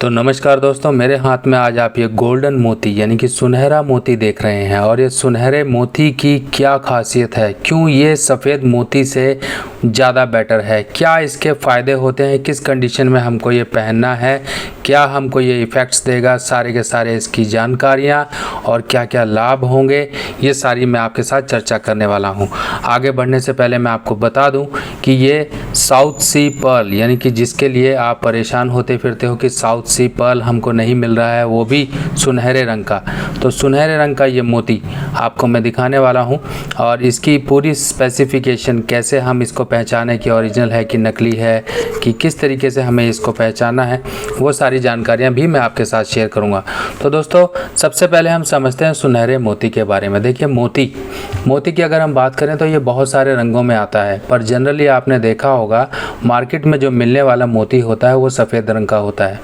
तो नमस्कार दोस्तों, मेरे हाथ में आज आप ये गोल्डन मोती यानी कि सुनहरा मोती देख रहे हैं। और ये सुनहरे मोती की क्या खासियत है, क्यों ये सफ़ेद मोती से ज़्यादा बेटर है, क्या इसके फ़ायदे होते हैं, किस कंडीशन में हमको ये पहनना है, क्या हमको ये इफ़ेक्ट्स देगा, सारे के सारे इसकी जानकारियाँ और क्या क्या लाभ होंगे, ये सारी मैं आपके साथ चर्चा करने वाला हूँ। आगे बढ़ने से पहले मैं आपको बता दूँ कि ये साउथ सी पर्ल यानी कि जिसके लिए आप परेशान होते फिरते हो कि साउथ सी पर्ल हमको नहीं मिल रहा है, वो भी सुनहरे रंग का, तो सुनहरे रंग का ये मोती आपको मैं दिखाने वाला हूँ। और इसकी पूरी स्पेसिफिकेशन, कैसे हम इसको पहचाने कि ओरिजिनल है कि नकली है, कि किस तरीके से हमें इसको पहचानना है, वो सारी जानकारियाँ भी मैं आपके साथ शेयर करूँगा। तो दोस्तों, सबसे पहले हम समझते हैं सुनहरे मोती के बारे में। देखिए, मोती की अगर हम बात करें तो ये बहुत सारे रंगों में आता है, पर जनरली आपने देखा होगा मार्केट में जो मिलने वाला मोती होता है वो सफ़ेद रंग का होता है।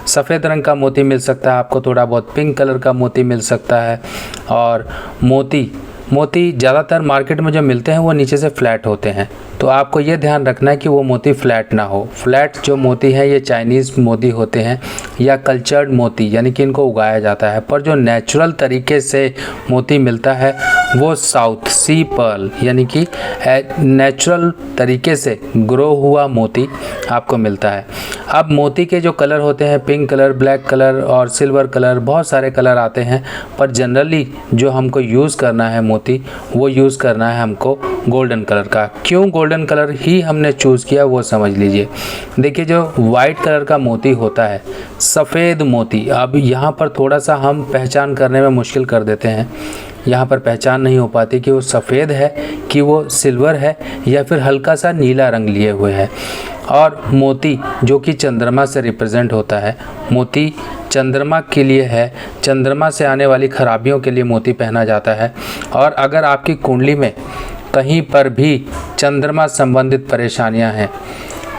सफ़ेद रंग का मोती मिल सकता है आपको, थोड़ा बहुत पिंक कलर का मोती मिल सकता है। और मोती ज़्यादातर मार्केट में जो मिलते हैं वो नीचे से फ्लैट होते हैं, तो आपको ये ध्यान रखना है कि वो मोती फ्लैट ना हो। फ्लैट जो मोती है ये चाइनीज़ मोती होते हैं या कल्चर्ड मोती, यानी कि इनको उगाया जाता है। पर जो नेचुरल तरीके से मोती मिलता है वो साउथ सी पर्ल यानी कि नेचुरल तरीके से ग्रो हुआ मोती आपको मिलता है। अब मोती के जो कलर होते हैं, पिंक कलर, ब्लैक कलर और सिल्वर कलर, बहुत सारे कलर आते हैं, पर जनरली जो हमको यूज़ करना है मोती, वो यूज़ करना है हमको गोल्डन कलर का। क्यों गोल्डन कलर ही हमने चूज़ किया वो समझ लीजिए। देखिए, जो वाइट कलर का मोती होता है, सफ़ेद मोती, अब यहाँ पर थोड़ा सा हम पहचान करने में मुश्किल कर देते हैं। यहाँ पर पहचान नहीं हो पाती कि वो सफ़ेद है, कि वो सिल्वर है, या फिर हल्का सा नीला रंग लिए हुए है। और मोती जो कि चंद्रमा से रिप्रेजेंट होता है, मोती चंद्रमा के लिए है, चंद्रमा से आने वाली खराबियों के लिए मोती पहना जाता है। और अगर आपकी कुंडली में कहीं पर भी चंद्रमा संबंधित परेशानियां हैं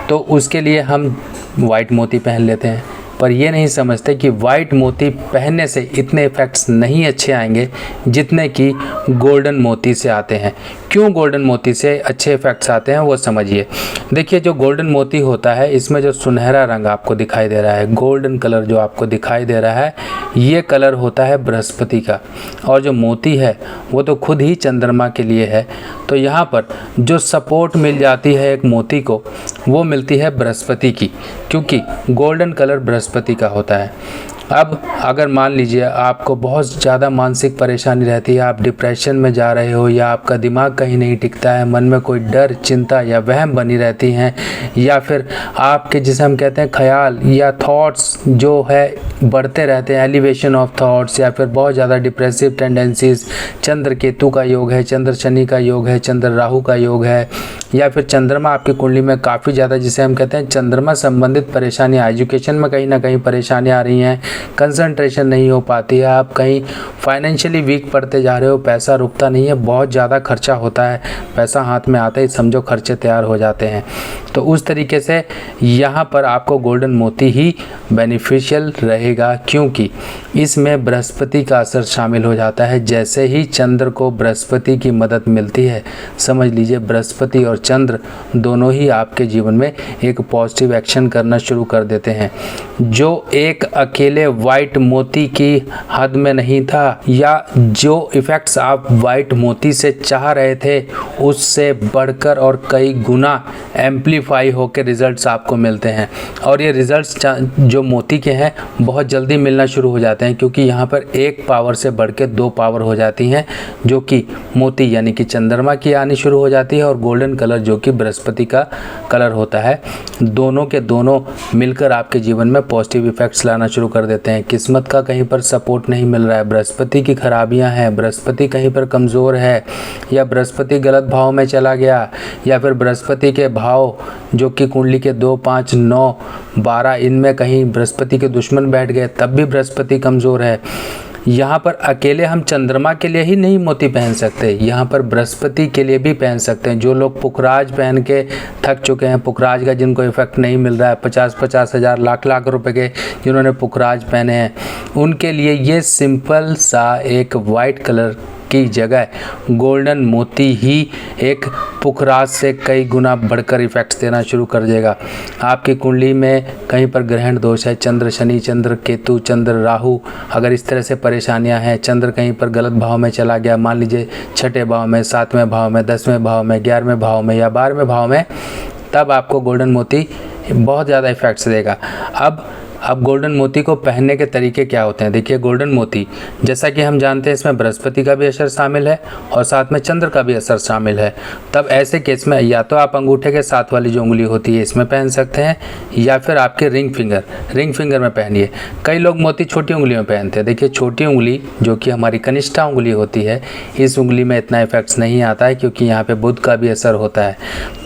तो उसके लिए हम वाइट मोती पहन लेते हैं, पर ये नहीं समझते कि वाइट मोती पहनने से इतने इफ़ेक्ट्स नहीं अच्छे आएंगे जितने कि गोल्डन मोती से आते हैं। क्यों गोल्डन मोती से अच्छे इफ़ेक्ट्स आते हैं वो समझिए। देखिए, जो गोल्डन मोती होता है, इसमें जो सुनहरा रंग आपको दिखाई दे रहा है, गोल्डन कलर जो आपको दिखाई दे रहा है, ये कलर होता है बृहस्पति का। और जो मोती है वो तो खुद ही चंद्रमा के लिए है, तो यहाँ पर जो सपोर्ट मिल जाती है एक मोती को, वो मिलती है बृहस्पति की, क्योंकि गोल्डन कलर बृहस्पति का होता है। अब अगर मान लीजिए आपको बहुत ज़्यादा मानसिक परेशानी रहती है, आप डिप्रेशन में जा रहे हो, या आपका दिमाग कहीं नहीं टिकता है, मन में कोई डर, चिंता या वहम बनी रहती हैं, या फिर आपके जिसे हम कहते हैं ख्याल या थॉट्स जो है बढ़ते रहते हैं, एलिवेशन ऑफ थॉट्स, या फिर बहुत ज़्यादा डिप्रेसिव टेंडेंसीज, चंद्र केतु का योग है, चंद्र शनि का योग है, चंद्र राहु का योग है, या फिर चंद्रमा आपकी कुंडली में काफ़ी ज़्यादा जिसे हम कहते हैं चंद्रमा संबंधित परेशानियाँ, एजुकेशन में कहीं ना कहीं परेशानियाँ आ रही हैं, कंसंट्रेशन नहीं हो पाती है, आप कहीं फाइनेंशियली वीक पड़ते जा रहे हो, पैसा रुकता नहीं है, बहुत ज़्यादा खर्चा होता है, पैसा हाथ में आता ही समझो खर्चे तैयार हो जाते हैं, तो उस तरीके से यहाँ पर आपको गोल्डन मोती ही बेनिफिशियल रहेगा, क्योंकि इसमें बृहस्पति का असर शामिल हो जाता है। जैसे ही चंद्र को बृहस्पति की मदद मिलती है, समझ लीजिए बृहस्पति और चंद्र दोनों ही आपके जीवन में एक पॉजिटिव एक्शन करना शुरू कर देते हैं। जो एक अकेले वाइट मोती की हद में नहीं था, या जो इफ़ेक्ट्स आप वाइट मोती से चाह रहे थे, उससे बढ़कर और कई गुना एम्पलीफाई होकर रिजल्ट्स आपको मिलते हैं। और ये रिजल्ट्स जो मोती के हैं बहुत जल्दी मिलना शुरू हो जाते हैं, क्योंकि यहाँ पर एक पावर से बढ़ के 2 पावर हो जाती हैं, जो कि मोती यानी कि चंद्रमा की आनी शुरू हो जाती है, और गोल्डन कलर जो कि बृहस्पति का कलर होता है। दोनों के दोनों मिलकर आपके जीवन में पॉजिटिव इफ़ेक्ट्स लाना शुरू कर देते हैं। किस्मत का कहीं पर सपोर्ट नहीं मिल रहा है, बृहस्पति की खराबियां हैं, बृहस्पति कहीं पर कमज़ोर है, या बृहस्पति गलत भाव में चला गया, या फिर बृहस्पति के भाव जो कि कुंडली के 2, 5, 9, 12 इनमें कहीं बृहस्पति के दुश्मन बैठ गए, तब भी बृहस्पति कमज़ोर है। यहाँ पर अकेले हम चंद्रमा के लिए ही नहीं मोती पहन सकते, यहाँ पर बृहस्पति के लिए भी पहन सकते हैं। जो लोग पुखराज पहन के थक चुके हैं, पुखराज का जिनको इफ़ेक्ट नहीं मिल रहा है, 50-50 हज़ार, लाख रुपए के जिन्होंने पुखराज पहने हैं, उनके लिए ये सिंपल सा एक वाइट कलर की जगह गोल्डन मोती ही एक पुखराज से कई गुना बढ़कर इफेक्ट्स देना शुरू कर देगा। आपकी कुंडली में कहीं पर ग्रहण दोष है, चंद्र शनि, चंद्र केतु, चंद्र राहु, अगर इस तरह से परेशानियां हैं, चंद्र कहीं पर गलत भाव में चला गया, मान लीजिए 6ठे भाव में, 7वें भाव में, 10वें भाव में, 11वें भाव में या 12वें भाव में, तब आपको गोल्डन मोती बहुत ज़्यादा इफेक्ट्स देगा। अब गोल्डन मोती को पहनने के तरीके क्या होते हैं? देखिए, गोल्डन मोती जैसा कि हम जानते हैं इसमें बृहस्पति का भी असर शामिल है और साथ में चंद्र का भी असर शामिल है। तब ऐसे केस में या तो आप अंगूठे के साथ वाली जो उंगली होती है इसमें पहन सकते हैं या फिर आपके रिंग फिंगर में पहनिए। कई लोग मोती छोटी उंगली में पहनते हैं। देखिए, छोटी उंगली जो कि हमारी कनिष्ठा उंगली होती है, इस उंगली में इतना इफेक्ट्स नहीं आता है क्योंकि यहाँ पर बुध का भी असर होता है।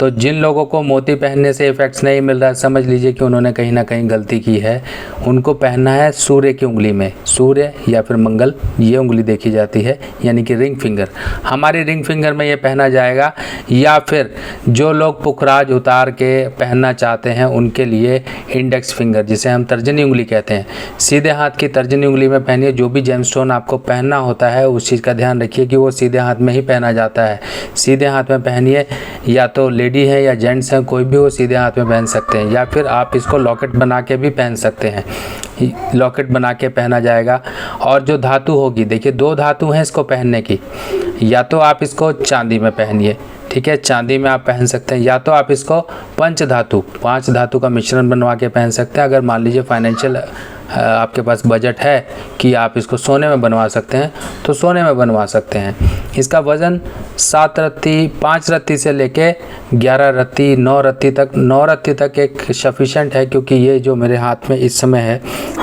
तो जिन लोगों को मोती पहनने से इफेक्ट्स नहीं मिल रहा है, समझ लीजिए कि उन्होंने कहीं ना कहीं गलती की है। उनको पहनना है सूर्य की उंगली में, सूर्य या फिर मंगल, ये उंगली देखी जाती है, यानी कि रिंग फिंगर। हमारे रिंग फिंगर में ये पहना जाएगा। या फिर जो लोग पुखराज उतार के पहनना चाहते हैं उनके लिए इंडेक्स फिंगर, जिसे हम तर्जनी उंगली कहते हैं, सीधे हाथ की तर्जनी उंगली में पहनिए। जो भी जेमस्टोन आपको पहनना होता है उस चीज़ का ध्यान रखिए कि वो सीधे हाथ में ही पहना जाता है। सीधे हाथ में पहनिए, या तो लेडी है या जेंट्स हैं, कोई भी वो सीधे हाथ में पहन सकते हैं। या फिर आप इसको लॉकेट बना के भी पहन सकते हैं, लॉकेट बना के पहना जाएगा। और जो धातु होगी, देखिए 2 धातु हैं इसको पहनने की। या तो आप इसको चांदी में पहनिए, ठीक है, चांदी में आप पहन सकते हैं, या तो आप इसको 5 धातु का मिश्रण बनवा के पहन सकते हैं। अगर मान लीजिए फाइनेंशियल आपके पास बजट है कि आप इसको सोने में बनवा सकते हैं तो सोने में बनवा सकते हैं। इसका वज़न 7 रत्ती, 5 रत्ती से लेके 11 रत्ती, 9 रत्ती तक एक सफिशेंट है, क्योंकि ये जो मेरे हाथ में इस समय है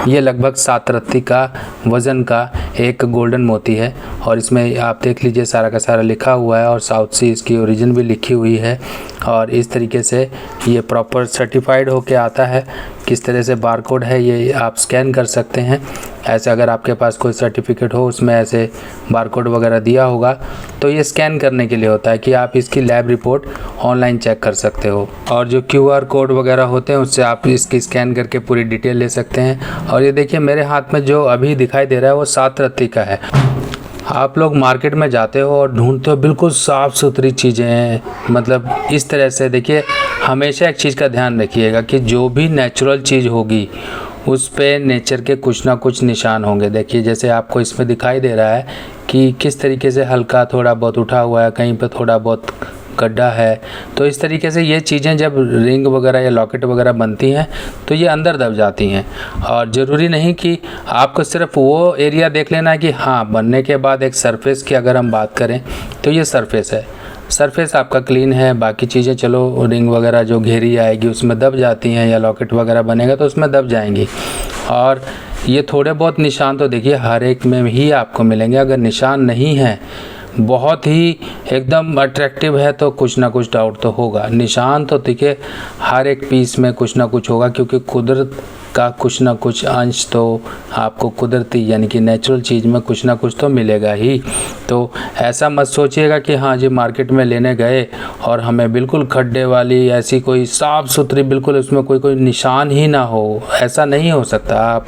ये लगभग 7 रत्ती का वज़न का एक गोल्डन मोती है। और इसमें आप देख लीजिए सारा का सारा लिखा हुआ है और साउथ सी इसकी ओरिजिन भी लिखी हुई है। और इस तरीके से ये प्रॉपर सर्टिफाइड होके आता है। किस तरह से बारकोड है ये आप स्कैन कर सकते हैं। ऐसे अगर आपके पास कोई सर्टिफिकेट हो उसमें ऐसे बारकोड वगैरह दिया होगा तो ये स्कैन करने के लिए होता है कि आप इसकी लैब रिपोर्ट ऑनलाइन चेक कर सकते हो। और जो QR कोड वगैरह होते हैं उससे आप इसकी स्कैन करके पूरी डिटेल ले सकते हैं। और ये देखिए मेरे हाथ में जो अभी दिखाई दे रहा है वो 7 रत्ती का है। आप लोग मार्केट में जाते हो और ढूंढते हो बिल्कुल साफ़ सुथरी चीज़ें हैं, मतलब इस तरह से। देखिए, हमेशा एक चीज़ का ध्यान रखिएगा कि जो भी नेचुरल चीज़ होगी उस पे नेचर के कुछ ना कुछ निशान होंगे। देखिए, जैसे आपको इसमें दिखाई दे रहा है कि किस तरीके से हल्का थोड़ा बहुत उठा हुआ है, कहीं पे थोड़ा बहुत गड्ढा है। तो इस तरीके से ये चीज़ें जब रिंग वगैरह या लॉकेट वगैरह बनती हैं तो ये अंदर दब जाती हैं। और ज़रूरी नहीं कि आपको सिर्फ वो एरिया देख लेना है कि हाँ, बनने के बाद एक सरफेस की अगर हम बात करें तो ये सरफेस है, सरफेस आपका क्लीन है। बाकी चीज़ें चलो रिंग वगैरह जो घेरी आएगी उसमें दब जाती हैं, या लॉकेट वगैरह बनेगा तो उसमें दब जाएंगी। और ये थोड़े बहुत निशान तो देखिए हर एक में ही आपको मिलेंगे। अगर निशान नहीं है, बहुत ही एकदम अट्रैक्टिव है, तो कुछ ना कुछ डाउट तो होगा। निशान तो देखिए हर एक पीस में कुछ ना कुछ होगा, क्योंकि कुदरत का कुछ ना कुछ अंश तो आपको कुदरती यानी कि नेचुरल चीज़ में कुछ ना कुछ तो मिलेगा ही। तो ऐसा मत सोचिएगा कि हाँ जी मार्केट में लेने गए और हमें बिल्कुल खड्डे वाली ऐसी कोई साफ़ सुथरी बिल्कुल उसमें कोई निशान ही ना हो, ऐसा नहीं हो सकता। आप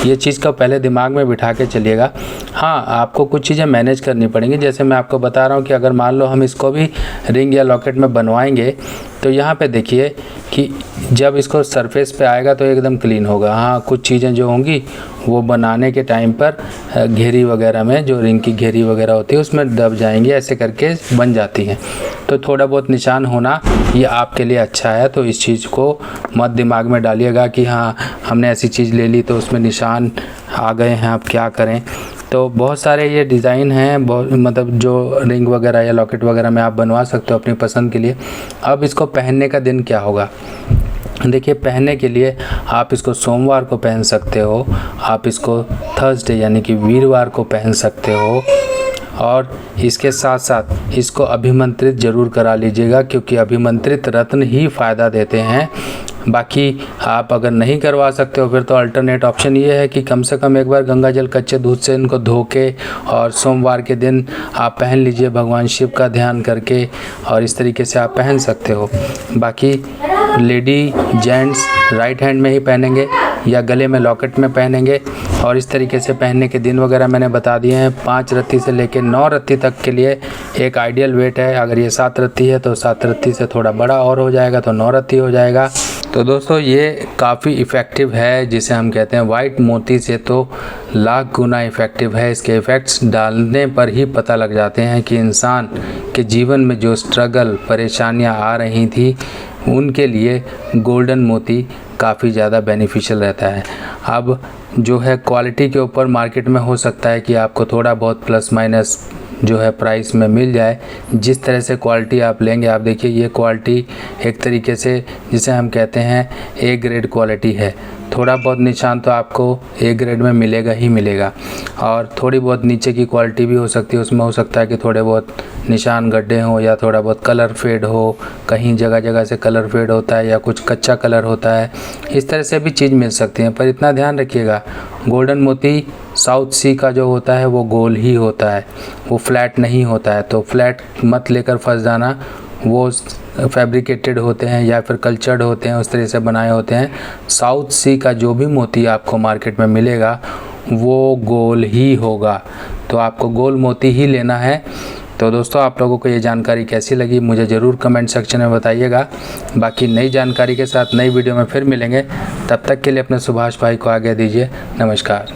ये चीज़ का पहले दिमाग में बिठा के चलिएगा। हाँ, आपको कुछ चीज़ें मैनेज करनी पड़ेंगी। जैसे मैं आपको बता रहा हूँ कि अगर मान लो हम इसको भी रिंग या लॉकेट में बनवाएंगे तो यहाँ पे देखिए कि जब इसको सरफेस पे आएगा तो एकदम क्लीन होगा। हाँ, कुछ चीज़ें जो होंगी वो बनाने के टाइम पर घेरी वगैरह में, जो रिंग की घेरी वगैरह होती है उसमें दब जाएंगी, ऐसे करके बन जाती हैं। तो थोड़ा बहुत निशान होना ये आपके लिए अच्छा है। तो इस चीज़ को मत दिमाग में डालिएगा कि हाँ हमने ऐसी चीज़ ले ली तो उसमें निशान आ गए हैं, अब क्या करें। तो बहुत सारे ये डिज़ाइन हैं, बहुत मतलब जो रिंग वगैरह या लॉकेट वगैरह में आप बनवा सकते हो अपनी पसंद के लिए। अब इसको पहनने का दिन क्या होगा? देखिए, पहनने के लिए आप इसको सोमवार को पहन सकते हो, आप इसको थर्सडे यानी कि वीरवार को पहन सकते हो। और इसके साथ साथ इसको अभिमंत्रित ज़रूर करा लीजिएगा, क्योंकि अभिमंत्रित रत्न ही फ़ायदा देते हैं। बाकी आप अगर नहीं करवा सकते हो फिर तो अल्टरनेट ऑप्शन ये है कि कम से कम एक बार गंगा जल कच्चे दूध से इनको धो के और सोमवार के दिन आप पहन लीजिए भगवान शिव का ध्यान करके, और इस तरीके से आप पहन सकते हो। बाकी लेडी जेंट्स राइट हैंड में ही पहनेंगे, या गले में लॉकेट में पहनेंगे। और इस तरीके से पहनने के दिन वगैरह मैंने बता दिए हैं। 5 रत्ती से लेकर 9 रत्ती तक के लिए एक आइडियल वेट है। अगर ये 7 रत्ती है तो 7 रत्ती से थोड़ा बड़ा और हो जाएगा तो 9 रत्ती हो जाएगा। तो दोस्तों ये काफ़ी इफ़ेक्टिव है, जिसे हम कहते हैं वाइट मोती से तो लाख गुना इफ़ेक्टिव है। इसके इफ़ेक्ट्स डालने पर ही पता लग जाते हैं कि इंसान के जीवन में जो स्ट्रगल परेशानियां आ रही थी उनके लिए गोल्डन मोती काफ़ी ज़्यादा बेनिफिशियल रहता है। अब जो है क्वालिटी के ऊपर मार्केट में हो सकता है कि आपको थोड़ा बहुत प्लस माइनस जो है प्राइस में मिल जाए। जिस तरह से क्वालिटी आप लेंगे, आप देखिए ये क्वालिटी एक तरीके से जिसे हम कहते हैं ए ग्रेड क्वालिटी है। थोड़ा बहुत निशान तो आपको ए ग्रेड में मिलेगा ही मिलेगा, और थोड़ी बहुत नीचे की क्वालिटी भी हो सकती है। उसमें हो सकता है कि थोड़े बहुत निशान गड्ढे हों या थोड़ा बहुत कलर फेड हो, कहीं जगह जगह से कलर फेड होता है या कुछ कच्चा कलर होता है, इस तरह से भी चीज़ मिल सकती है। पर इतना ध्यान रखिएगा, गोल्डन मोती साउथ सी का जो होता है वो गोल ही होता है, वो फ्लैट नहीं होता है। तो फ्लैट मत लेकर फंस जाना, वो फैब्रिकेटेड होते हैं या फिर कल्चर्ड होते हैं, उस तरह से बनाए होते हैं। साउथ सी का जो भी मोती आपको मार्केट में मिलेगा वो गोल ही होगा, तो आपको गोल मोती ही लेना है। तो दोस्तों आप लोगों को ये जानकारी कैसी लगी मुझे ज़रूर कमेंट सेक्शन में बताइएगा। बाकी नई जानकारी के साथ नई वीडियो में फिर मिलेंगे, तब तक के लिए अपने सुभाष भाई को आज्ञा दीजिए। नमस्कार।